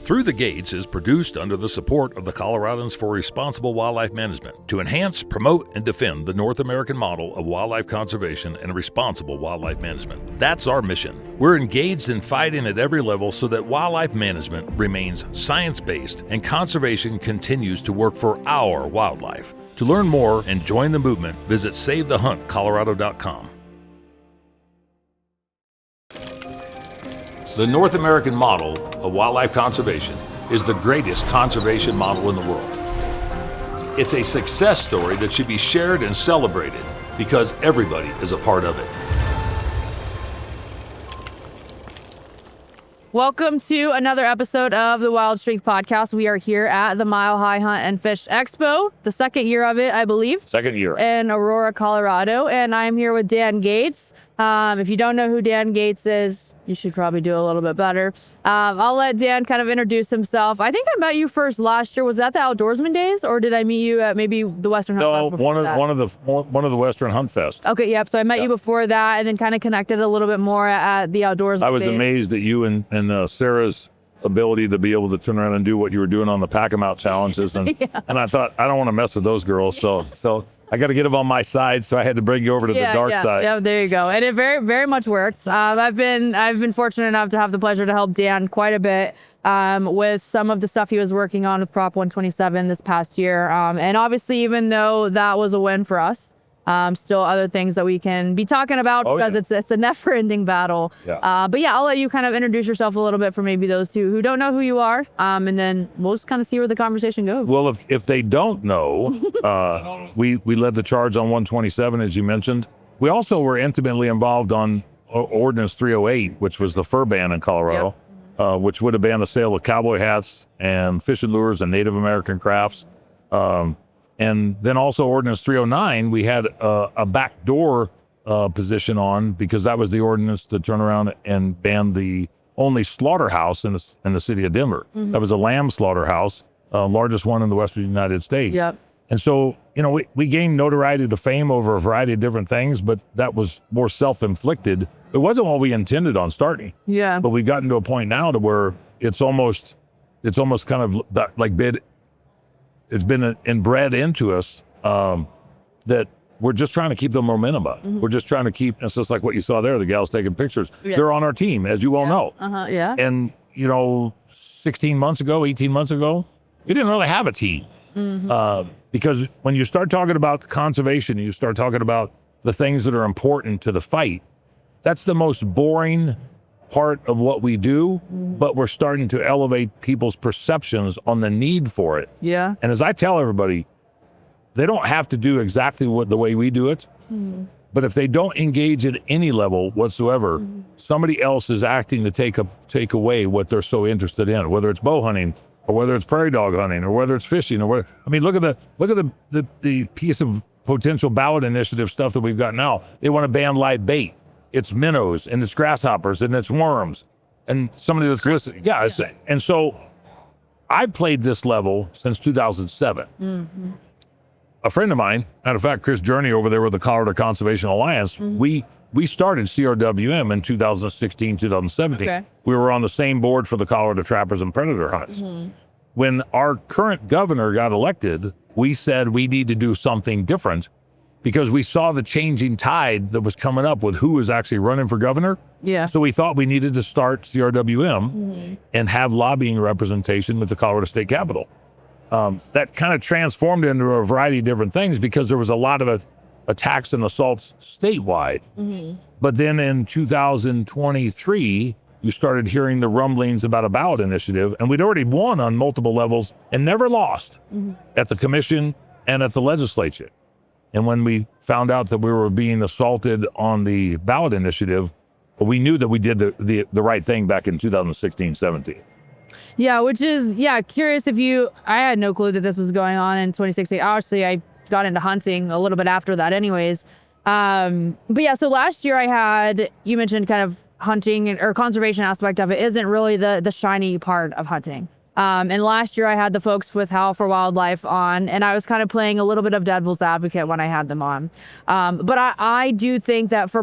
Through the Gates is produced under the support of the Coloradans for Responsible Wildlife Management to enhance, promote, and defend the North American model of wildlife conservation and responsible wildlife management. That's our mission. We're engaged in fighting at every level so that wildlife management remains science-based and conservation continues to work for our wildlife. To learn more and join the movement, visit SaveTheHuntColorado.com. The North American model of wildlife conservation is the greatest conservation model in the world. It's a success story that should be shared and celebrated because everybody is a part of it. Welcome to another episode of the Wild Streak Podcast. We are here at the Mile High Hunt and Fish Expo, the second year of it, I believe. Second year. In Aurora, Colorado. And I'm here with Dan Gates. If you don't know who Dan Gates is, you should probably do a little bit better. I'll let Dan kind of introduce himself. I think I met you first last year. Was that the Outdoorsman Days, or did I meet you at maybe the Western Hunt Fest before that? one of the Western Hunt Fest. Okay, yep. So I met you before that, and then kind of connected a little bit more at the Outdoorsman Days. I was amazed at you and Sarah's ability to be able to turn around and do what you were doing on the Pack 'em Out challenges, and and I thought I don't want to mess with those girls, so I got to get them on my side, so I had to bring you over to the dark side. Yeah, there you go. And it very, very much works. I've been fortunate enough to have the pleasure to help Dan quite a bit with some of the stuff he was working on with Prop 127 this past year. And obviously, even though that was a win for us, still other things that we can be talking about because it's a never-ending battle. Yeah. But yeah, I'll let you kind of introduce yourself a little bit for maybe those who don't know who you are, and then we'll just kind of see where the conversation goes. Well, if they don't know, we led the charge on 127, as you mentioned. We also were intimately involved on Ordinance 308, which was the fur ban in Colorado, which would have banned the sale of cowboy hats and fishing lures and Native American crafts. And then also Ordinance 309, we had a backdoor position on because that was the ordinance to turn around and ban the only slaughterhouse in the city of Denver. Mm-hmm. That was a lamb slaughterhouse, largest one in the Western United States. Yep. And so, we gained notoriety to fame over a variety of different things, but that was more self-inflicted. It wasn't what we intended on starting. Yeah. But we've gotten to a point now to where it's almost kind of like it's been inbred into us that we're just trying to keep the momentum up. Mm-hmm. We're just trying to keep, it's just like what you saw there, the gals taking pictures. Yeah. They're on our team, as you all know. Yeah. And, 18 months ago, we didn't really have a team. Mm-hmm. Because when you start talking about conservation, you start talking about the things that are important to the fight, that's the most boring part of what we do, but we're starting to elevate people's perceptions on the need for it. Yeah. And as I tell everybody, they don't have to do exactly the way we do it, but if they don't engage at any level whatsoever, somebody else is acting to take away what they're so interested in, whether it's bow hunting or whether it's prairie dog hunting or whether it's fishing or look at the piece of potential ballot initiative stuff that we've got now. They want to ban live bait. It's minnows and it's grasshoppers and it's worms and somebody that's listening. Yeah. And so I've played this level since 2007. Mm-hmm. A friend of mine, matter of fact, Chris Journey over there with the Colorado Conservation Alliance, we started CRWM in 2016, 2017. Okay. We were on the same board for the Colorado Trappers and Predator Hunts. Mm-hmm. When our current governor got elected, we said we need to do something different because we saw the changing tide that was coming up with who was actually running for governor. Yeah. So we thought we needed to start CRWM and have lobbying representation with the Colorado State Capitol. That kind of transformed into a variety of different things because there was a lot of attacks and assaults statewide. Mm-hmm. But then in 2023, you started hearing the rumblings about a ballot initiative, and we'd already won on multiple levels and never lost at the commission and at the legislature. And when we found out that we were being assaulted on the ballot initiative, we knew that we did the right thing back in 2016, 17. Yeah, which is, curious I had no clue that this was going on in 2016. Obviously, I got into hunting a little bit after that anyways. But yeah, so last year you mentioned kind of hunting or conservation aspect of it isn't really the shiny part of hunting. And last year I had the folks with Howl for Wildlife on, and I was kind of playing a little bit of devil's advocate when I had them on. But I do think that for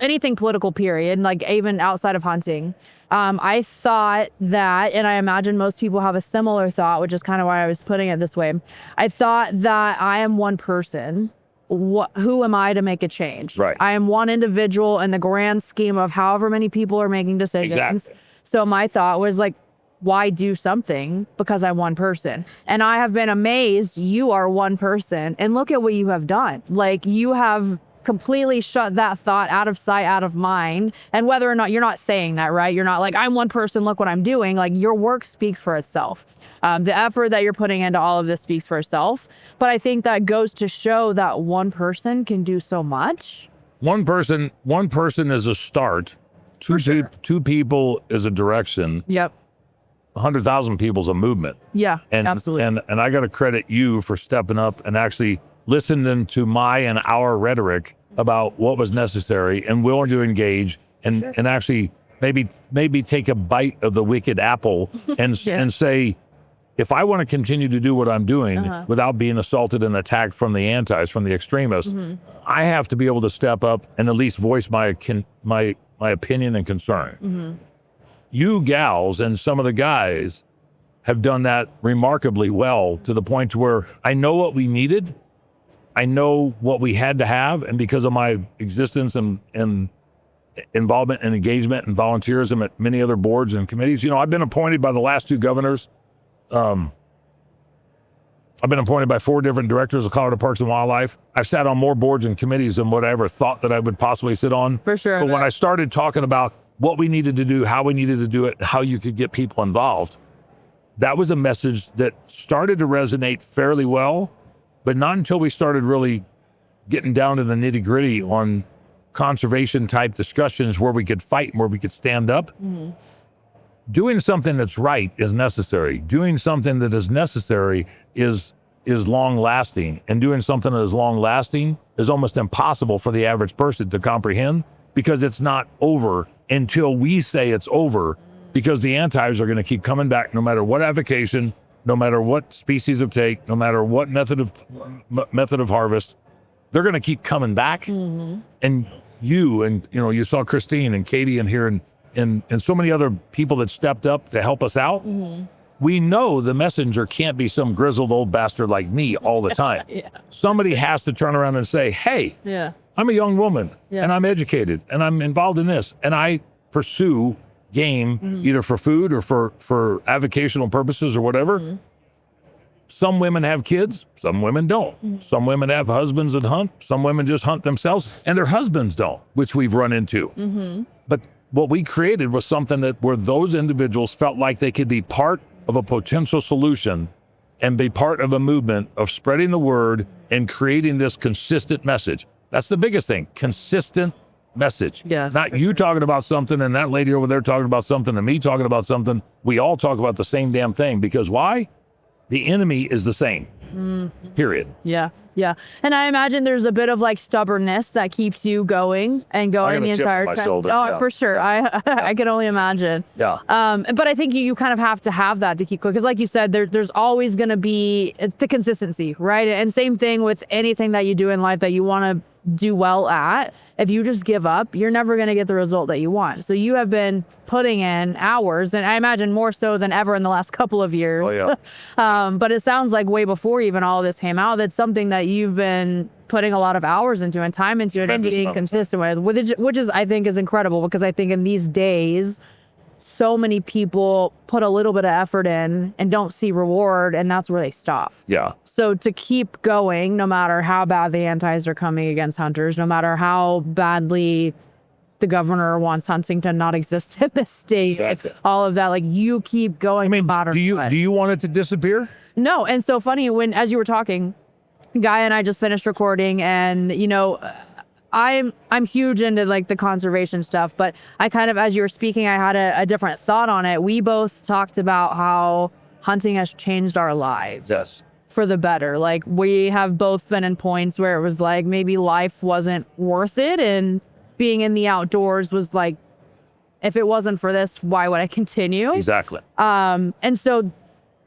anything political period, like even outside of hunting. I thought that, and I imagine most people have a similar thought, which is kind of why I was putting it this way. I thought that I am one person. Who am I to make a change? Right. I am one individual in the grand scheme of however many people are making decisions. Exactly. So my thought was like, why do something because I'm one person? And I have been amazed you are one person and look at what you have done. Like you have completely shut that thought out of sight, out of mind. And whether or not you're not saying that, right? You're not like, I'm one person, look what I'm doing. Like your work speaks for itself. The effort that you're putting into all of this speaks for itself. But I think that goes to show that one person can do so much. One person is a start. Two people is a direction. Yep. 100,000 people is a movement. Yeah, and, absolutely. And I got to credit you for stepping up and actually listening to my and our rhetoric about what was necessary and willing to engage and actually maybe take a bite of the wicked apple and and say, if I want to continue to do what I'm doing without being assaulted and attacked from the antis, from the extremists, I have to be able to step up and at least voice my opinion and concern. You gals and some of the guys have done that remarkably well to the point to where I know what we needed. I know what we had to have. And because of my existence and involvement and engagement and volunteerism at many other boards and committees, I've been appointed by the last two governors. I've been appointed by 4 different directors of Colorado Parks and Wildlife. I've sat on more boards and committees than what I ever thought that I would possibly sit on. For sure. But when I started talking about what we needed to do, how we needed to do it, how you could get people involved, that was a message that started to resonate fairly well, but not until we started really getting down to the nitty-gritty on conservation type discussions where we could fight and where we could stand up. Doing something that's right is necessary. Doing something that is necessary is long lasting, and doing something that is long lasting is almost impossible for the average person to comprehend, because it's not over until we say it's over, because the antis are going to keep coming back no matter what avocation, no matter what species of take, no matter what method of harvest. They're going to keep coming back. And you saw Christine and Katie in here and so many other people that stepped up to help us out. We know the messenger can't be some grizzled old bastard like me all the time. Somebody has to turn around and say, hey, I'm a young woman and I'm educated and I'm involved in this and I pursue game either for food or for avocational purposes or whatever. Some women have kids, some women don't. Some women have husbands that hunt, some women just hunt themselves and their husbands don't, which we've run into. But what we created was something where those individuals felt like they could be part of a potential solution and be part of a movement of spreading the word and creating this consistent message. That's the biggest thing, consistent message. Not you talking about something and that lady over there talking about something and me talking about something. We all talk about the same damn thing, because why? The enemy is the same. Period. Yeah. And I imagine there's a bit of like stubbornness that keeps you going and going the entire time. Oh, for sure. I can only imagine. But I think you kind of have to have that to keep going, because like you said, there's always going to be the consistency, right? And same thing with anything that you do in life that you want to do well at. If you just give up, you're never going to get the result that you want. So you have been putting in hours, and I imagine more so than ever in the last couple of years. But it sounds like way before even all of this came out, that's something that you've been putting a lot of hours into and time into it and being consistent with, which is, I think, is incredible, because I think in these days, so many people put a little bit of effort in and don't see reward, and that's where they stop. So to keep going, no matter how bad the antis are coming against hunters, no matter how badly the governor wants hunting to not exist in this state, all of that, like, you keep going. Do you want it to disappear? No. And so funny, as you were talking, Guy and I just finished recording, and I'm huge into like the conservation stuff, but I kind of, as you were speaking, I had a different thought on it. We both talked about how hunting has changed our lives for the better. Like, we have both been in points where it was like maybe life wasn't worth it, and being in the outdoors was like, if it wasn't for this, why would I continue? And so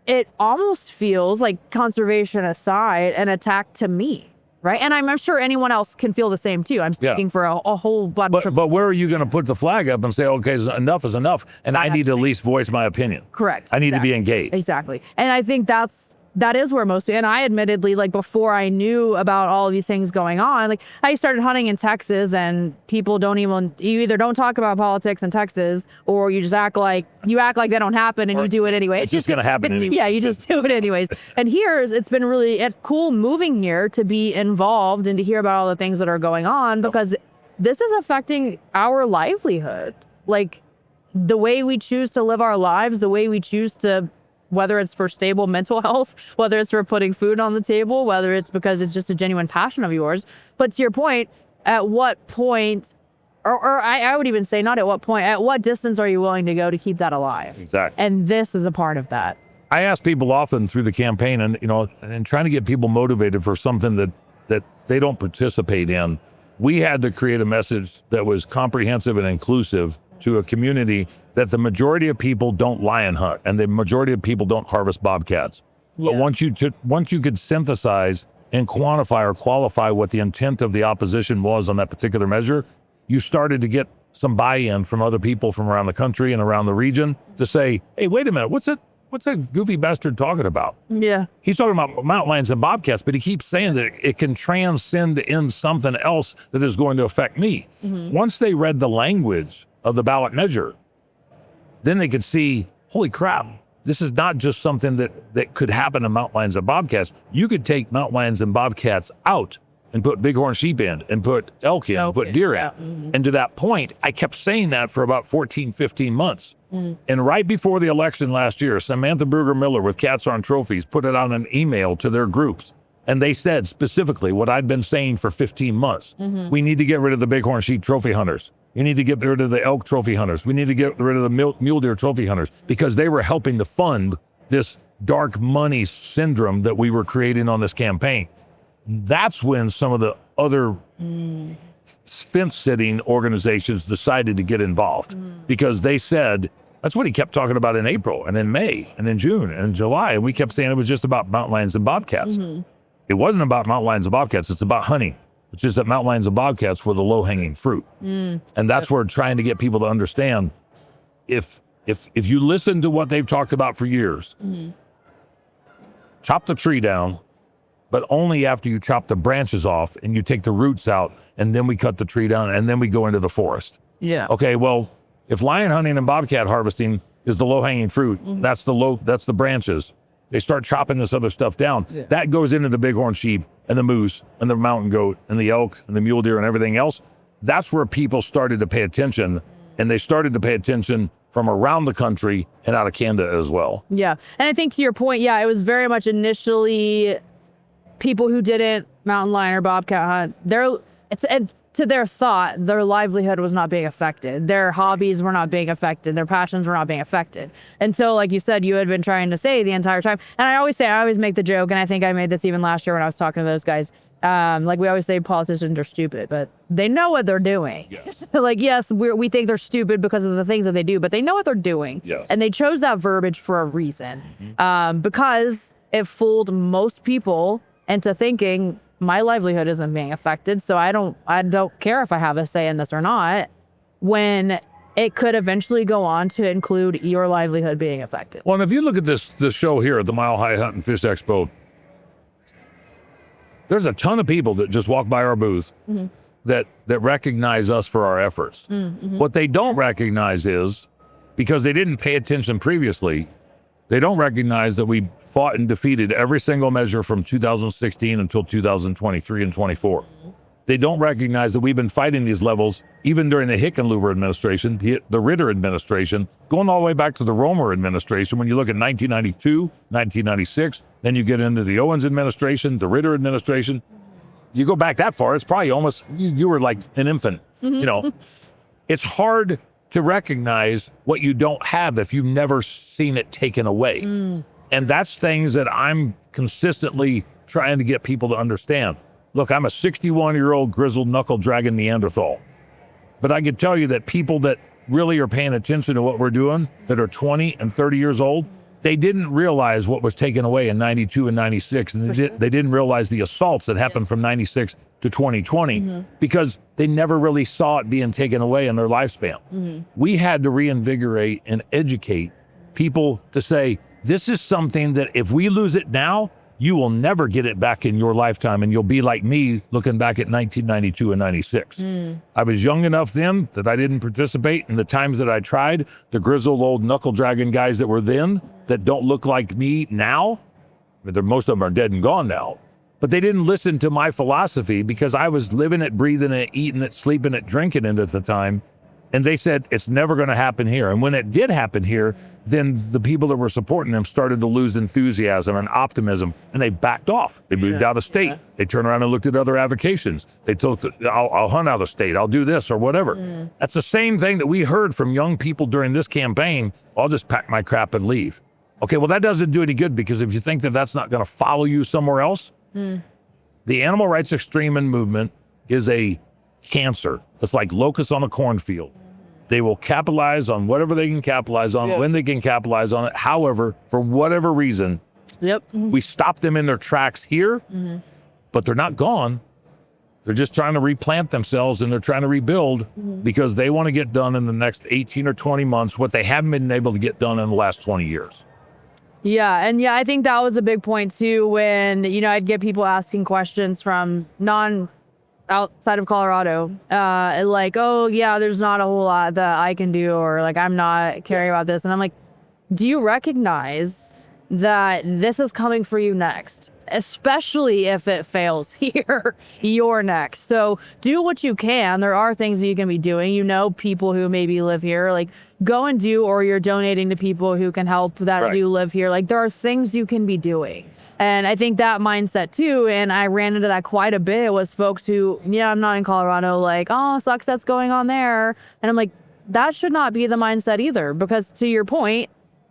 it almost feels like, conservation aside, an attack to me. right? And I'm sure anyone else can feel the same too. I'm speaking for a whole bunch of. But where are you going to put the flag up and say, okay, enough is enough, and I need to at least voice my opinion? Correct. I need to be engaged. Exactly. And I think that is where most, and I admittedly, like before I knew about all of these things going on, like I started hunting in Texas, and people you either don't talk about politics in Texas, or you just act like they don't happen, and you do it anyway. It's just going to happen anyway. Yeah, you just do it anyways. And it's been really cool moving here to be involved and to hear about all the things that are going on, because this is affecting our livelihood. Like the way we choose to live our lives, the way we choose to, whether it's for stable mental health, whether it's for putting food on the table, whether it's because it's just a genuine passion of yours. But to your point, at what point, or I would even say not at what point, at what distance are you willing to go to keep that alive? Exactly. And this is a part of that. I ask people often through the campaign, and trying to get people motivated for something that they don't participate in. We had to create a message that was comprehensive and inclusive to a community that the majority of people don't lion hunt, and the majority of people don't harvest bobcats. Yeah. But once you could synthesize and quantify or qualify what the intent of the opposition was on that particular measure, you started to get some buy-in from other people from around the country and around the region to say, hey, wait a minute, what's that goofy bastard talking about? Yeah. He's talking about mountain lions and bobcats, but he keeps saying that it can transcend in something else that is going to affect me. Mm-hmm. Once they read the language of the ballot measure, then they could see, holy crap, this is not just something that could happen to mountain lions and bobcats. You could take mountain lions and bobcats out and put bighorn sheep in, and put elk in, put deer in. Mm-hmm. And to that point, I kept saying that for about 14, 15 months. Mm-hmm. And right before the election last year, Samantha Brugger Miller with Cats on Trophies put it on an email to their groups. And they said specifically what I'd been saying for 15 months. Mm-hmm. We need to get rid of the bighorn sheep trophy hunters. We need to get rid of the elk trophy hunters. We need to get rid of the mule deer trophy hunters, because they were helping to fund this dark money syndrome that we were creating on this campaign. That's when some of the other fence-sitting organizations decided to get involved, because they said, that's what he kept talking about in April and in May and in June and in July. And we kept saying it was just about mountain lions and bobcats. Mm-hmm. It wasn't about mountain lions and bobcats. It's about hunting. It's just that mountain lions and bobcats were the low-hanging fruit. And that's where trying to get people to understand, if you listen to what they've talked about for years, chop the tree down, but only after you chop the branches off and you take the roots out, and then we cut the tree down, and then we go into the forest. Yeah. Okay, well, if lion hunting and bobcat harvesting is the low-hanging fruit, that's the branches. They start chopping this other stuff down. Yeah. That goes into the bighorn sheep and the moose and the mountain goat and the elk and the mule deer and everything else. That's where people started to pay attention, and they started to pay attention from around the country and out of Canada as well. Yeah, and I think to your point, it was very much initially people who didn't mountain lion or bobcat hunt, to their thought, their livelihood was not being affected. Their hobbies were not being affected. Their passions were not being affected. And so, like you said, you had been trying to say the entire time. And I always make the joke, and I think I made this even last year when I was talking to those guys. Like we always say politicians are stupid, but they know what they're doing. Yes. Like, yes, we think they're stupid because of the things that they do, but they know what they're doing. Yes. And they chose that verbiage for a reason, because it fooled most people into thinking my livelihood isn't being affected, so I don't care if I have a say in this or not, when it could eventually go on to include your livelihood being affected. Well, and if you look at this show here at the Mile High Hunt and Fish Expo, there's a ton of people that just walk by our booth that recognize us for our efforts. What they don't recognize is, because they didn't pay attention previously, they don't recognize that we fought and defeated every single measure from 2016 until 2023 and 24. They don't recognize that we've been fighting these levels even during the Hickenlooper administration, the Ritter administration, going all the way back to the Romer administration. When you look at 1992, 1996, then you get into the Owens administration, the Ritter administration. You go back that far, it's probably almost, you were like an infant. It's hard to recognize what you don't have if you've never seen it taken away. And that's things that I'm consistently trying to get people to understand. Look, I'm a 61-year-old grizzled knuckle dragon Neanderthal. But I can tell you that people that really are paying attention to what we're doing, that are 20 and 30 years old, they didn't realize what was taken away in 92 and 96. And they didn't realize the assaults that happened from 96 to 2020 because they never really saw it being taken away in their lifespan. We had to reinvigorate and educate people to say, this is something that if we lose it now, you will never get it back in your lifetime, and you'll be like me looking back at 1992 and 96. I was young enough then that I didn't participate in the times that I tried. The grizzled old knuckle dragon guys that were then that don't look like me now, most of them are dead and gone now, but they didn't listen to my philosophy because I was living it, breathing it, eating it, sleeping it, drinking it at the time. And they said, it's never going to happen here. And when it did happen here, then the people that were supporting them started to lose enthusiasm and optimism, and they backed off. They moved out of state. They turned around and looked at other avocations. They told, I'll hunt out of state. I'll do this or whatever. That's the same thing that we heard from young people during this campaign. I'll just pack my crap and leave. Okay, well, that doesn't do any good, because if you think that that's not going to follow you somewhere else, the animal rights extreme movement is a cancer. It's like locusts on a cornfield. They will capitalize on whatever they can capitalize on, when they can capitalize on it. However, for whatever reason, we stop them in their tracks here, but they're not gone. They're just trying to replant themselves, and they're trying to rebuild because they want to get done in the next 18 or 20 months what they haven't been able to get done in the last 20 years. Yeah. And I think that was a big point too, when, I'd get people asking questions from outside of Colorado, like, oh yeah, there's not a whole lot that I can do, or like, I'm not caring about this. And I'm like, do you recognize that this is coming for you next? Especially if it fails here, you're next. So do what you can. There are things that you can be doing. People who maybe live here, like go and do, or you're donating to people who can help that do live here. Like there are things you can be doing. And I think that mindset too, and I ran into that quite a bit, was folks who, I'm not in Colorado, like, oh, sucks that's going on there. And I'm like, that should not be the mindset either, because to your point,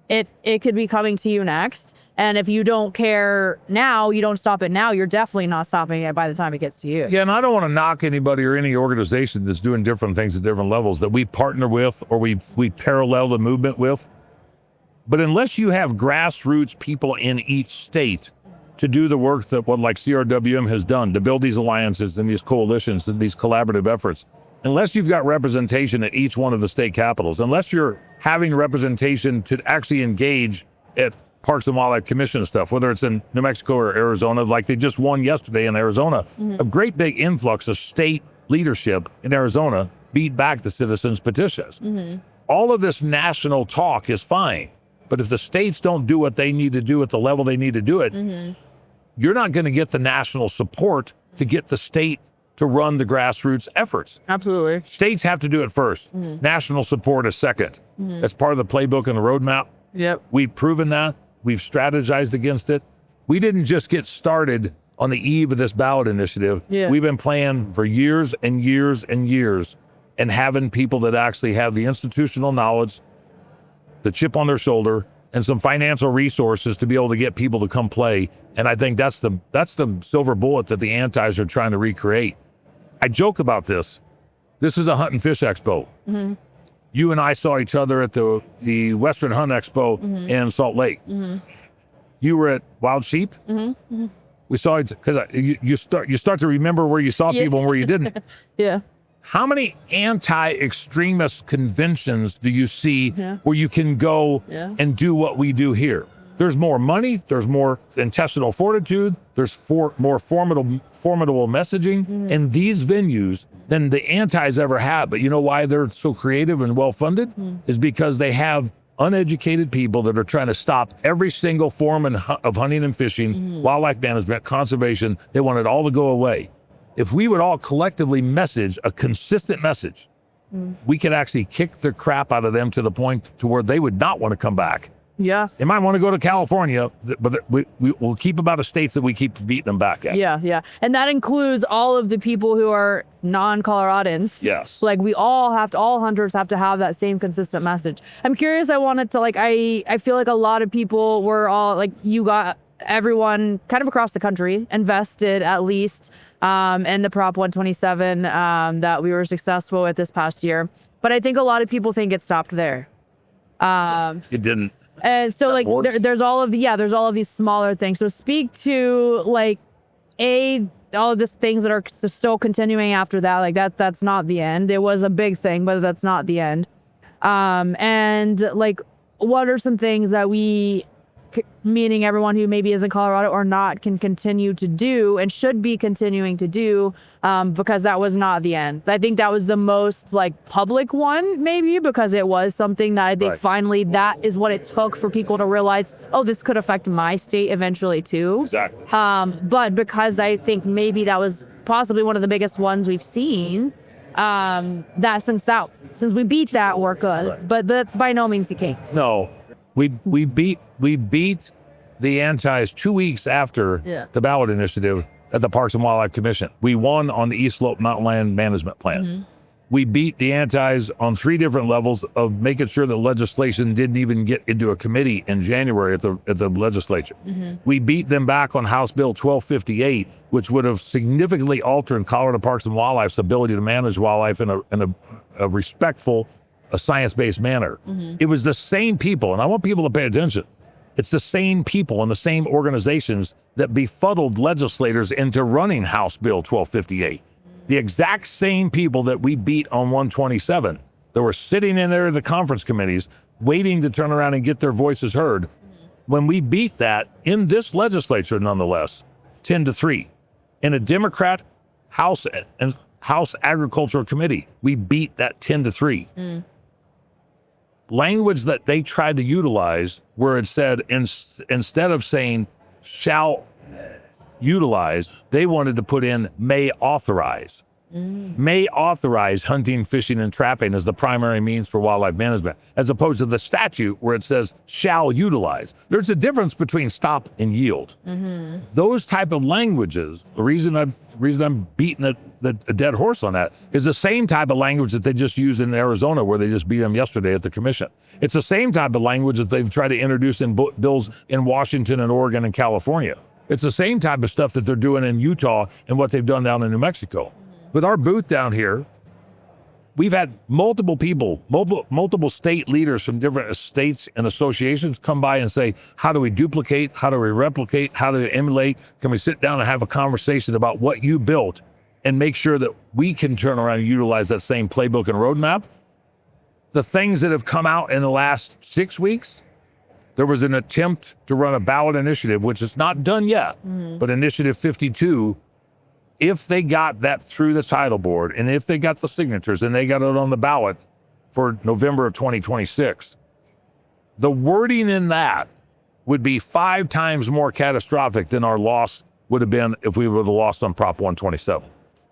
it could be coming to you next. And if you don't care now, you don't stop it now, you're definitely not stopping it by the time it gets to you. Yeah, and I don't want to knock anybody or any organization that's doing different things at different levels that we partner with or we parallel the movement with. But unless you have grassroots people in each state to do the work that like CRWM has done, to build these alliances and these coalitions and these collaborative efforts, unless you've got representation at each one of the state capitals, unless you're having representation to actually engage at Parks and Wildlife Commission stuff, whether it's in New Mexico or Arizona, like they just won yesterday in Arizona, a great big influx of state leadership in Arizona beat back the citizens' petitions. All of this national talk is fine, but if the states don't do what they need to do at the level they need to do it, you're not going to get the national support to get the state to run the grassroots efforts. Absolutely. States have to do it first. National support is second. That's part of the playbook and the roadmap. Yep. We've proven that. We've strategized against it. We didn't just get started on the eve of this ballot initiative. We've been playing for years and years and years, and having people that actually have the institutional knowledge, the chip on their shoulder, and some financial resources to be able to get people to come play. And I think that's the silver bullet that the antis are trying to recreate. I joke about this. This is a hunt and fish expo. You and I saw each other at the Western Hunt Expo in Salt Lake. You were at Wild Sheep. We saw it because you start to remember where you saw people and where you didn't. How many anti-extremist conventions do you see where you can go and do what we do here? There's more money, there's more intestinal fortitude, there's more formidable messaging in these venues than the antis ever had. But you know why they're so creative and well-funded? Is because they have uneducated people that are trying to stop every single form of hunting and fishing, wildlife management, conservation. They want it all to go away. If we would all collectively message a consistent message, we could actually kick the crap out of them to the point to where they would not want to come back. They might want to go to California, but we'll keep about the states that we keep beating them back at. And that includes all of the people who are non-Coloradans. Like all hunters have to have that same consistent message. I'm curious, I wanted to I feel like a lot of people were all you got everyone kind of across the country invested at least in the Prop 127 that we were successful with this past year. But I think a lot of people think it stopped there. It didn't. And so like there's all of these smaller things. So speak to like all of these things that are still continuing after that. Like that's not the end. It was a big thing, but that's not the end. And like, what are some things that we, meaning everyone who maybe is in Colorado or not, can continue to do and should be continuing to do, because that was not the end. I think that was the most like public one, maybe, because it was something that I think finally that is what it took for people to realize, oh, this could affect my state eventually too. Exactly. But because I think maybe that was possibly one of the biggest ones we've seen, that since we beat that, we're good. Right. But that's by no means the case. No. We beat the antis 2 weeks after the ballot initiative at the Parks and Wildlife Commission. We won on the East Slope Mountain Land Management Plan. Mm-hmm. We beat the antis on 3 different levels of making sure that legislation didn't even get into a committee in January at the legislature. Mm-hmm. We beat them back on House Bill 1258, which would have significantly altered Colorado Parks and Wildlife's ability to manage wildlife in a respectful, a science-based manner. Mm-hmm. It was the same people, and I want people to pay attention. It's the same people and the same organizations that befuddled legislators into running House Bill 1258. The exact same people that we beat on 127, that were sitting in there in the conference committees, waiting to turn around and get their voices heard. When we beat that in this legislature, nonetheless, 10-3, in a Democrat House and House Agricultural Committee, we beat that 10-3. Mm. Language that they tried to utilize where it said instead of saying shall utilize, they wanted to put in may authorize. May authorize hunting, fishing, and trapping as the primary means for wildlife management, as opposed to the statute where it says shall utilize. There's a difference between stop and yield. Mm-hmm. Those type of languages, the reason I'm beating the dead horse on that is the same type of language that they just used in Arizona, where they just beat them yesterday at the commission. It's the same type of language that they've tried to introduce in bills in Washington and Oregon and California. It's the same type of stuff that they're doing in Utah and what they've done down in New Mexico. With our booth down here, we've had multiple people, multiple state leaders from different states and associations come by and say, how do we duplicate? How do we replicate? How do we emulate? Can we sit down and have a conversation about what you built and make sure that we can turn around and utilize that same playbook and roadmap? The things that have come out in the last 6 weeks, there was an attempt to run a ballot initiative, which is not done yet, but Initiative 52, if they got that through the title board and if they got the signatures and they got it on the ballot for November of 2026, the wording in that would be 5 times more catastrophic than our loss would have been if we would have lost on Prop 127.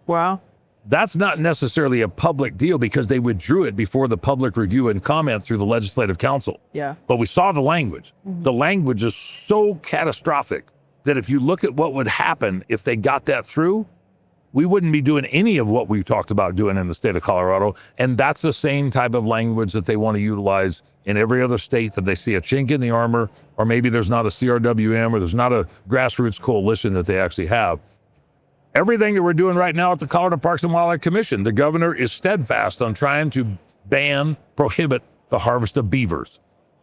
Wow. That's not necessarily a public deal because they withdrew it before the public review and comment through the Legislative Council. Yeah. But we saw the language. Mm-hmm. The language is so catastrophic that if you look at what would happen if they got that through, we wouldn't be doing any of what we talked about doing in the state of Colorado. And that's the same type of language that they want to utilize in every other state that they see a chink in the armor, or maybe there's not a CRWM or there's not a grassroots coalition that they actually have. Everything that we're doing right now at the Colorado Parks and Wildlife Commission, the governor is steadfast on trying to prohibit the harvest of beavers.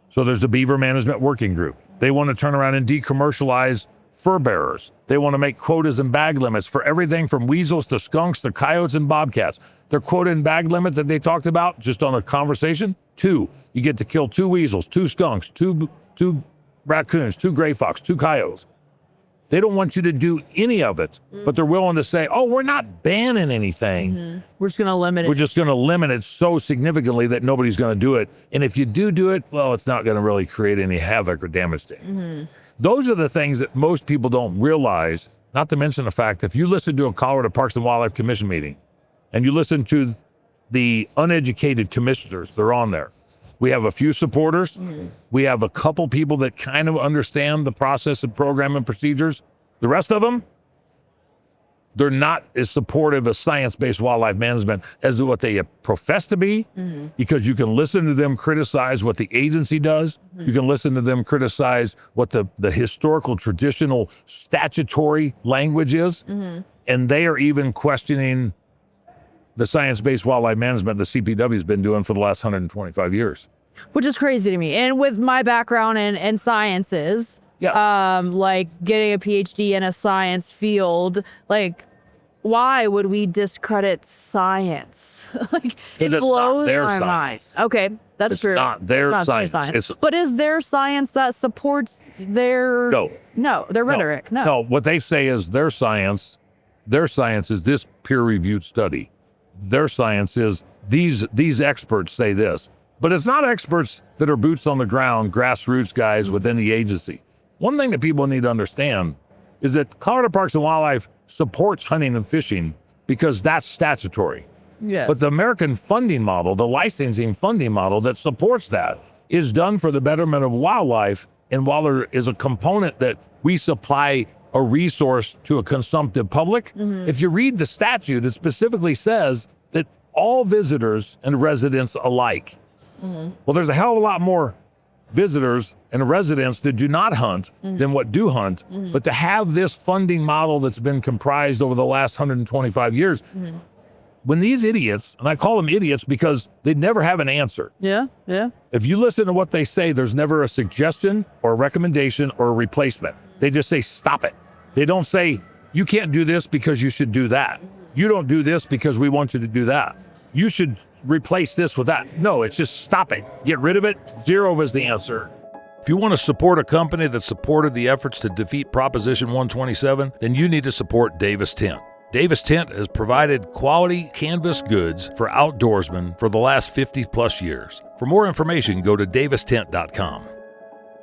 So there's a beaver management working group. They want to turn around and decommercialize furbearers. They want to make quotas and bag limits for everything from weasels to skunks to coyotes and bobcats. Their quota and bag limit that they talked about just on a conversation, 2. You get to kill 2 weasels, 2 skunks, 2 raccoons, 2 gray fox, 2 coyotes. They don't want you to do any of it, but they're willing to say, oh, we're not banning anything. Mm-hmm. We're just going to limit it. We're just going to limit it so significantly that nobody's going to do it. And if you do it, well, it's not going to really create any havoc or damage to it. Mm-hmm. Those are the things that most people don't realize, not to mention the fact, if you listen to a Colorado Parks and Wildlife Commission meeting and you listen to the uneducated commissioners, they're on there. We have a few supporters. Mm-hmm. We have a couple people that kind of understand the process and program and procedures. The rest of them, they're not as supportive of science-based wildlife management as what they profess to be, because you can listen to them criticize what the agency does. You can listen to them criticize what the historical, traditional, statutory language is. And they are even questioning the science-based wildlife management the CPW has been doing for the last 125 years. Which is crazy to me. And with my background in sciences, like getting a PhD in a science field, like, why would we discredit science? Like, it blows my mind. Okay, that's true. Not their science. But is there science that supports their... No, their rhetoric. No. What they say is their science is this peer-reviewed study. Their science is these experts say this. But it's not experts that are boots on the ground, grassroots guys within the agency. One thing that people need to understand is that Colorado Parks and Wildlife supports hunting and fishing because that's statutory. Yes. But the American funding model, the licensing funding model that supports that, is done for the betterment of wildlife. And while there is a component that we supply a resource to a consumptive public, if you read the statute, it specifically says that all visitors and residents alike. Well, there's a hell of a lot more visitors and residents that do not hunt than what do hunt. But to have this funding model that's been comprised over the last 125 years, when these idiots, and I call them idiots because they never have an answer. Yeah. If you listen to what they say, there's never a suggestion or a recommendation or a replacement. They just say, stop it. They don't say, you can't do this because you should do that. You don't do this because we want you to do that. You should replace this with that. No, it's just stop it. Get rid of it. Zero is the answer. If you want to support a company that supported the efforts to defeat Proposition 127, then you need to support Davis Tent. Davis Tent has provided quality canvas goods for outdoorsmen for the last 50 plus years. For more information, go to davistent.com.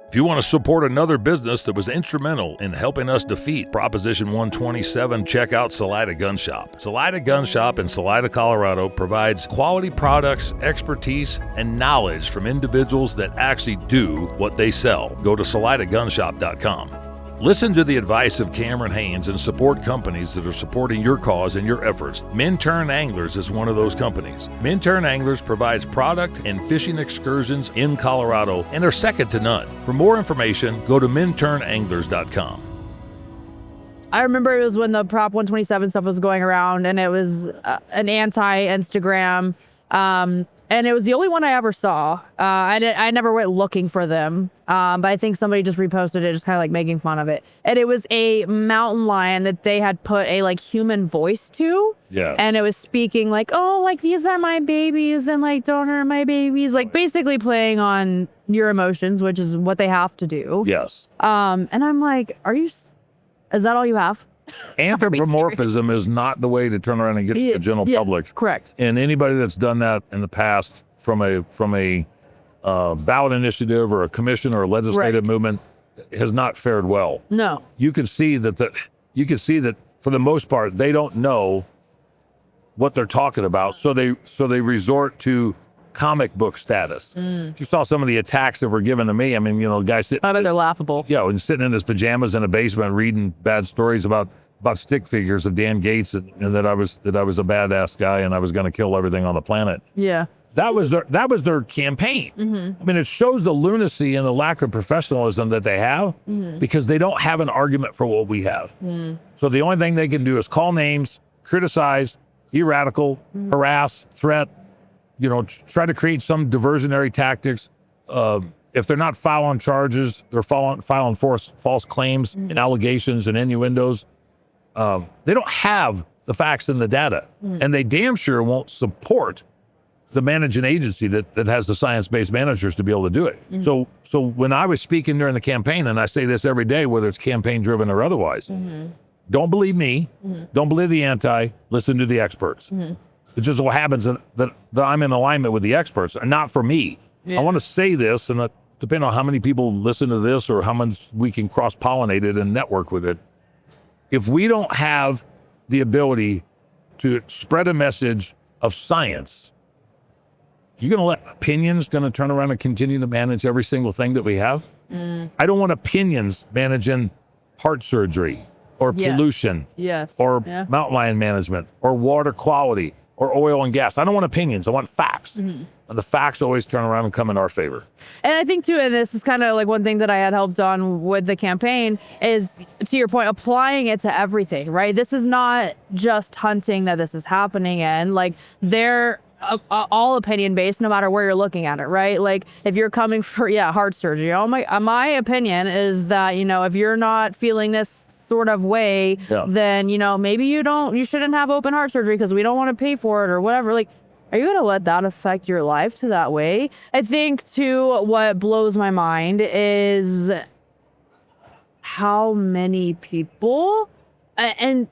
If you want to support another business that was instrumental in helping us defeat Proposition 127, check out Salida Gun Shop. Salida Gun Shop in Salida, Colorado provides quality products, expertise, and knowledge from individuals that actually do what they sell. Go to salidagunshop.com. Listen to the advice of Cameron Haynes and support companies that are supporting your cause and your efforts. Minturn Anglers is one of those companies. Minturn Anglers provides product and fishing excursions in Colorado and are second to none. For more information, go to minturnanglers.com. I remember it was when the Prop 127 stuff was going around, and it was an anti-Instagram. And it was the only one I ever saw. I never went looking for them. But I think somebody just reposted it, just kind of like making fun of it. And it was a mountain lion that they had put a like human voice to. Yeah. And it was speaking like, oh, like these are my babies and like don't hurt my babies. Like basically playing on your emotions, which is what they have to do. Yes. And I'm like, is that all you have? Anthropomorphism is not the way to turn around and get to the general public. Correct. And anybody that's done that in the past from a ballot initiative or a commission or a legislative movement has not fared well. No. You can see that for the most part they don't know what they're talking about, so they resort to comic book status. If you saw some of the attacks that were given to me, I mean, guys sitting. I bet they're laughable. Yeah, and sitting in his pajamas in a basement reading bad stories about stick figures of Dan Gates and that I was a badass guy and I was going to kill everything on the planet. Yeah. That was their campaign. I mean, it shows the lunacy and the lack of professionalism that they have because they don't have an argument for what we have. So the only thing they can do is call names, criticize, be radical, harass, threat, try to create some diversionary tactics. If they're not filing charges, they're filing false claims and allegations and innuendos. They don't have the facts and the data, and they damn sure won't support the managing agency that has the science-based managers to be able to do it. So when I was speaking during the campaign, and I say this every day, whether it's campaign-driven or otherwise, don't believe me, don't believe the anti, listen to the experts. It's just what happens that I'm in alignment with the experts, and not for me. I want to say this, and depending on how many people listen to this or how much we can cross-pollinate it and network with it, if we don't have the ability to spread a message of science, you're going to let opinions turn around and continue to manage every single thing that we have? I don't want opinions managing heart surgery or pollution or mountain lion management or water quality or oil and gas. I don't want opinions. I want facts. And the facts always turn around and come in our favor. And I think, too, and this is kind of like one thing that I had helped on with the campaign is, to your point, applying it to everything, right? This is not just hunting that this is happening in. Like, all opinion based, no matter where you're looking at it, right? Like if you're coming for heart surgery, my opinion is that if you're not feeling this sort of way, then maybe you shouldn't have open heart surgery because we don't want to pay for it or whatever. Like, are you gonna let that affect your life to that way? I think too, what blows my mind is how many people and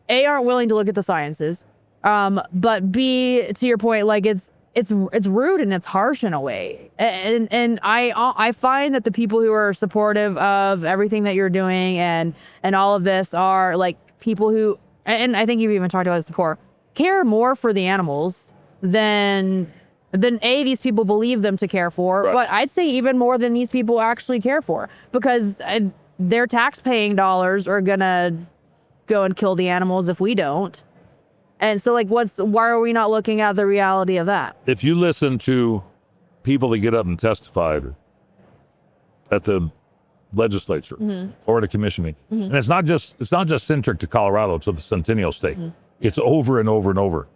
A, aren't willing to look at the sciences, but B, to your point, like it's rude and it's harsh in a way. And I find that the people who are supportive of everything that you're doing and all of this are like people who, and I think you've even talked about this before, care more for the animals than A, these people believe them to care for, right. But I'd say even more than these people actually care for, because their tax-paying dollars are gonna go and kill the animals if we don't. And so like why are we not looking at the reality of that? If you listen to people that get up and testify at the legislature or at a commission meeting, and it's not just centric to Colorado, it's the Centennial State. It's over and over and over.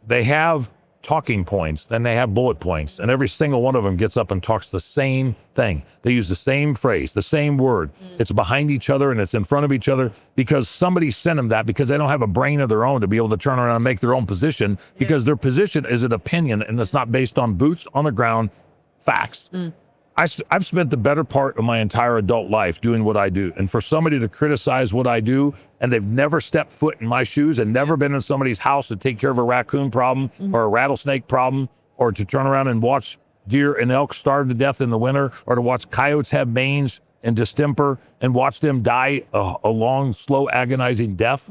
They have talking points, then they have bullet points, and every single one of them gets up and talks the same thing. They use the same phrase, the same word. It's behind each other and it's in front of each other because somebody sent them that, because they don't have a brain of their own to be able to turn around and make their own position, because their position is an opinion and it's not based on boots on the ground facts. I've spent the better part of my entire adult life doing what I do. And for somebody to criticize what I do, and they've never stepped foot in my shoes and never been in somebody's house to take care of a raccoon problem or a rattlesnake problem, or to turn around and watch deer and elk starve to death in the winter, or to watch coyotes have mange and distemper and watch them die a long, slow, agonizing death.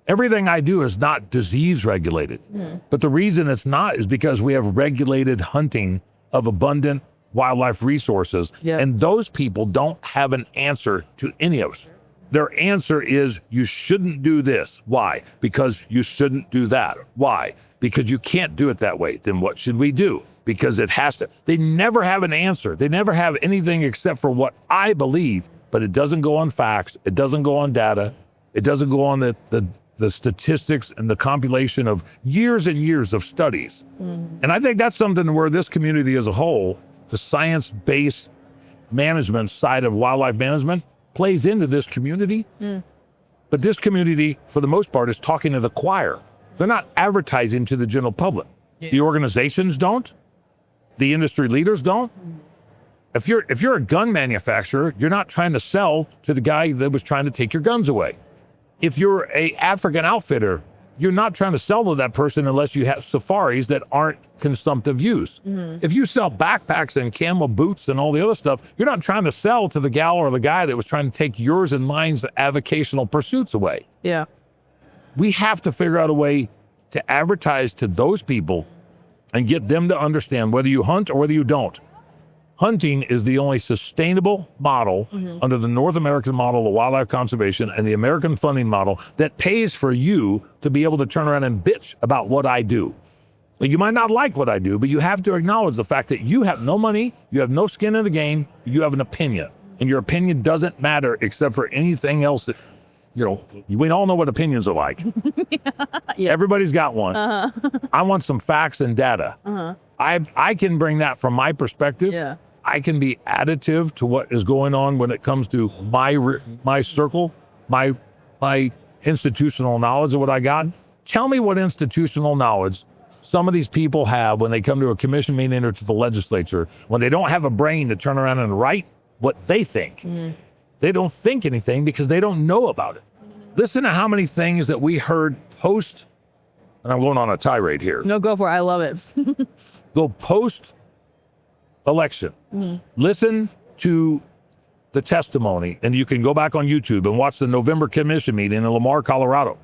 Everything I do is not disease regulated. But the reason it's not is because we have regulated hunting of abundant wildlife resources, and those people don't have an answer to any of us. Their answer is, you shouldn't do this. Why? Because you shouldn't do that. Why? Because you can't do it that way. Then what should we do? Because it has to. They never have an answer. They never have anything except for what I believe, but it doesn't go on facts. It doesn't go on data. It doesn't go on the statistics and the compilation of years and years of studies. And I think that's something where this community as a whole, the science-based management side of wildlife management, plays into this community. But this community, for the most part, is talking to the choir. They're not advertising to the general public. The organizations don't. The industry leaders don't. If you're a gun manufacturer, you're not trying to sell to the guy that was trying to take your guns away. If you're a African outfitter, you're not trying to sell to that person unless you have safaris that aren't consumptive use. If you sell backpacks and camel boots and all the other stuff, you're not trying to sell to the gal or the guy that was trying to take yours and mine's avocational pursuits away. We have to figure out a way to advertise to those people and get them to understand, whether you hunt or whether you don't, hunting is the only sustainable model under the North American model of wildlife conservation and the American funding model that pays for you to be able to turn around and bitch about what I do. You might not like what I do, but you have to acknowledge the fact that you have no money, you have no skin in the game, you have an opinion, and your opinion doesn't matter except for anything else that, we all know what opinions are like. Everybody's got one. I want some facts and data. I can bring that from my perspective. I can be additive to what is going on when it comes to my circle, my institutional knowledge of what I got. Tell me what institutional knowledge some of these people have when they come to a commission meeting or to the legislature, when they don't have a brain to turn around and write what they think. They don't think anything because they don't know about it. Listen to how many things that we heard post, and I'm going on a tirade here. No, go for it. I love it. Go post election. Listen to the testimony, and you can go back on YouTube and watch the November commission meeting in Lamar, Colorado.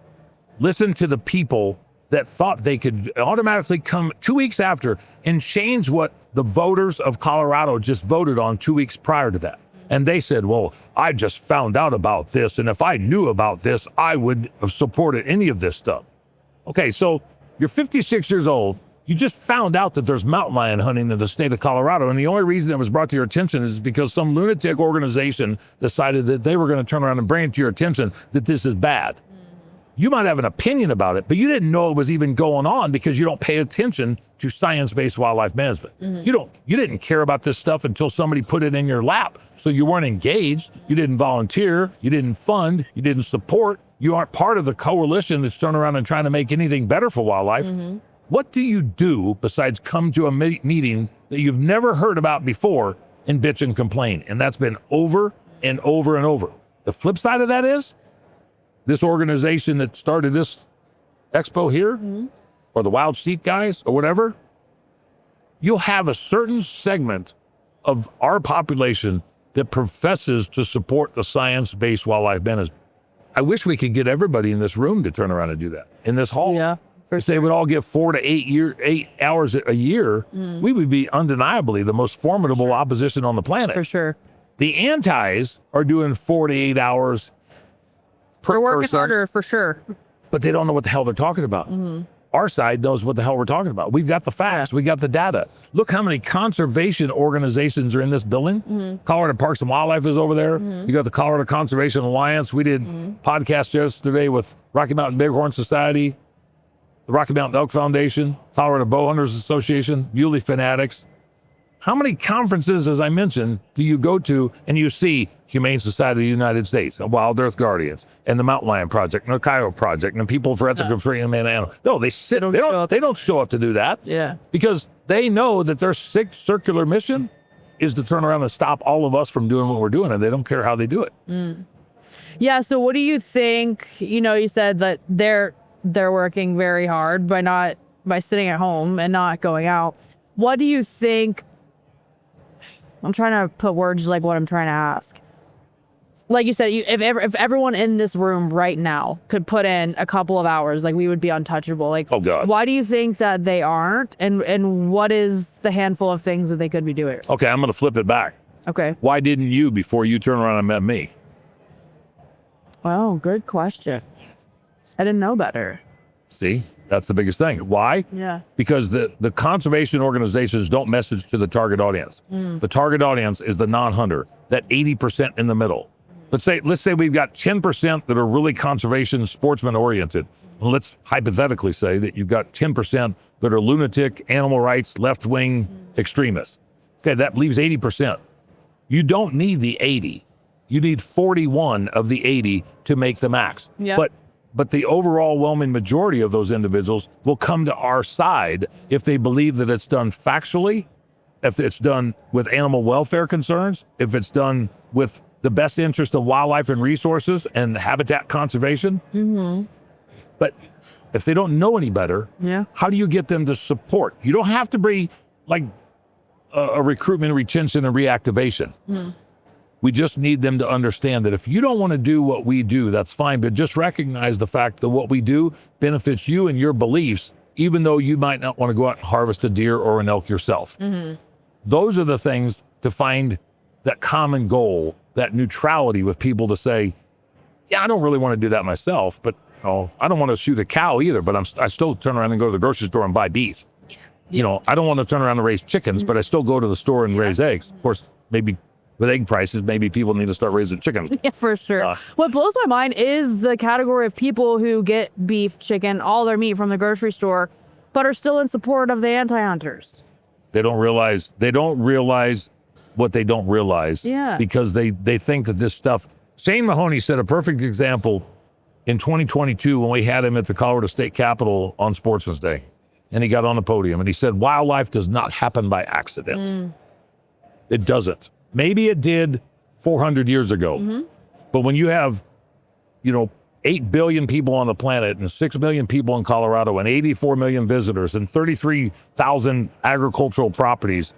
Listen to the people that thought they could automatically come 2 weeks after and change what the voters of Colorado just voted on 2 weeks prior to that. And they said, well, I just found out about this, and if I knew about this, I would have supported any of this stuff. Okay, so you're 56 years old. You just found out that there's mountain lion hunting in the state of Colorado, and the only reason it was brought to your attention is because some lunatic organization decided that they were going to turn around and bring it to your attention that this is bad. You might have an opinion about it, but you didn't know it was even going on because you don't pay attention to science-based wildlife management. You didn't care about this stuff until somebody put it in your lap. So you weren't engaged, you didn't volunteer, you didn't fund, you didn't support, you aren't part of the coalition that's turning around and trying to make anything better for wildlife. What do you do besides come to a meeting that you've never heard about before and bitch and complain? And that's been over and over and over. The flip side of that is, this organization that started this expo here, or the Wild Sheep guys, or whatever, you'll have a certain segment of our population that professes to support the science-based wildlife management. I wish we could get everybody in this room to turn around and do that. In this hall, if they would all get 4 to 8 hours a year, we would be undeniably the most formidable opposition on the planet. For sure. The antis are doing 4 to 8 hours per We're working person, harder, for sure. but they don't know what the hell they're talking about. Our side knows what the hell we're talking about. We've got the facts. We got the data. Look how many conservation organizations are in this building. Colorado Parks and Wildlife is over there. You got the Colorado Conservation Alliance. We did podcast yesterday with Rocky Mountain Bighorn Society, the Rocky Mountain Elk Foundation, Colorado Bowhunters Association, Muley Fanatics. How many conferences, as I mentioned, do you go to and you see Humane Society of the United States, and Wild Earth Guardians, and the Mountain Lion Project, and the Coyote Project, and People for Ethical Freedom and Animals? No, they don't show up to do that. Yeah. Because they know that their circular mission is to turn around and stop all of us from doing what we're doing, and they don't care how they do it. Yeah. So what do you think? You said that they're working very hard by sitting at home and not going out. What do you think? I'm trying to put words like what I'm trying to ask. Like you said, if everyone in this room right now could put in a couple of hours, like, we would be untouchable. Like, Oh, God. Why do you think that they aren't? And what is the handful of things that they could be doing? Okay, I'm going to flip it back. Okay. Why didn't you before you turned around and met me? Well, good question. I didn't know better. See, that's the biggest thing. Why? Yeah. Because the conservation organizations don't message to the target audience. The target audience is the non-hunter, that 80% in the middle. Let's say we've got 10% that are really conservation sportsman oriented. And let's hypothetically say that you've got 10% that are lunatic, animal rights, left-wing extremists. Okay, that leaves 80%. You don't need the 80. You need 41 of the 80 to make the max. Yeah. But the overwhelming majority of those individuals will come to our side if they believe that it's done factually, if it's done with animal welfare concerns, if it's done with the best interest of wildlife and resources and habitat conservation. But if they don't know any better, how do you get them to support? You don't have to be like a recruitment, retention, and reactivation. We just need them to understand that if you don't want to do what we do, that's fine, but just recognize the fact that what we do benefits you and your beliefs, even though you might not want to go out and harvest a deer or an elk yourself. Those are the things to find that common goal, that neutrality with people to say, yeah, I don't really want to do that myself, but I don't want to shoot a cow either, but I still turn around and go to the grocery store and buy beef. I don't want to turn around and raise chickens, but I still go to the store and raise eggs. Of course, maybe with egg prices, maybe people need to start raising chickens. Yeah, for sure. What blows my mind is the category of people who get beef, chicken, all their meat from the grocery store, but are still in support of the anti-hunters. They don't realize what they don't realize. Yeah. Because they think that this stuff. Shane Mahoney set a perfect example in 2022 when we had him at the Colorado State Capitol on Sportsman's Day. And he got on the podium and he said, wildlife does not happen by accident. It doesn't. Maybe it did 400 years ago. But when you have, 8 billion people on the planet and 6 million people in Colorado and 84 million visitors and 33,000 agricultural properties,